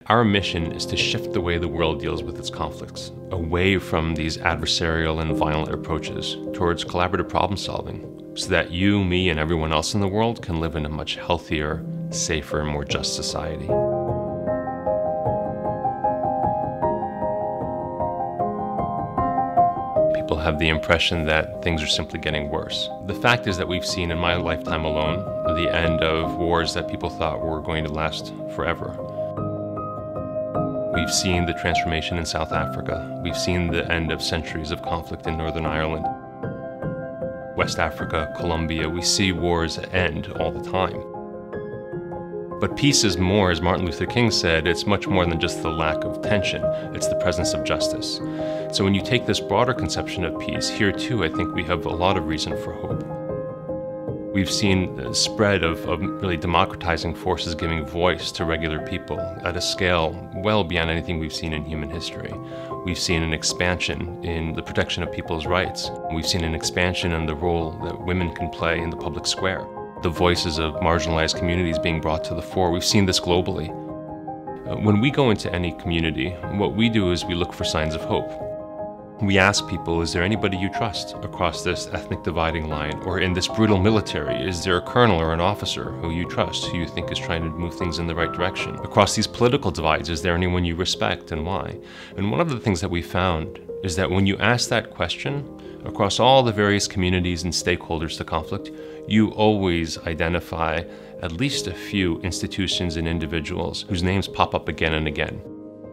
Our mission is to shift the way the world deals with its conflicts, away from these adversarial and violent approaches towards collaborative problem solving, so that you, me, and everyone else in the world can live in a much healthier, safer, and more just society. People have the impression that things are simply getting worse. The fact is that we've seen in my lifetime alone the end of wars that people thought were going to last forever. We've seen the transformation in South Africa. We've seen the end of centuries of conflict in Northern Ireland, West Africa, Colombia. We see wars end all the time. But peace is more, as Martin Luther King said, it's much more than just the lack of tension. It's the presence of justice. So when you take this broader conception of peace, here too I think we have a lot of reason for hope. We've seen a spread of really democratizing forces giving voice to regular people at a scale well beyond anything we've seen in human history. We've seen an expansion in the protection of people's rights. We've seen an expansion in the role that women can play in the public square. The voices of marginalized communities being brought to the fore. We've seen this globally. When we go into any community, what we do is we look for signs of hope. We ask people, is there anybody you trust across this ethnic dividing line? Or in this brutal military, is there a colonel or an officer who you trust, who you think is trying to move things in the right direction? Across these political divides, is there anyone you respect and why? And one of the things that we found is that when you ask that question, across all the various communities and stakeholders to conflict, you always identify at least a few institutions and individuals whose names pop up again and again.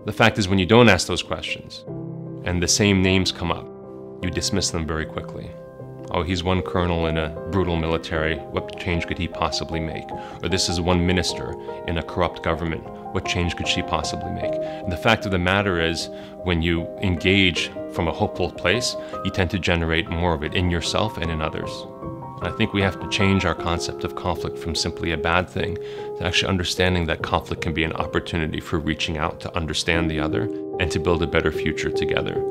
The fact is, when you don't ask those questions, and the same names come up, you dismiss them very quickly. Oh, he's one colonel in a brutal military, what change could he possibly make? Or this is one minister in a corrupt government, what change could she possibly make? And the fact of the matter is, when you engage from a hopeful place, you tend to generate more of it in yourself and in others. And I think we have to change our concept of conflict from simply a bad thing to actually understanding that conflict can be an opportunity for reaching out to understand the other and to build a better future together.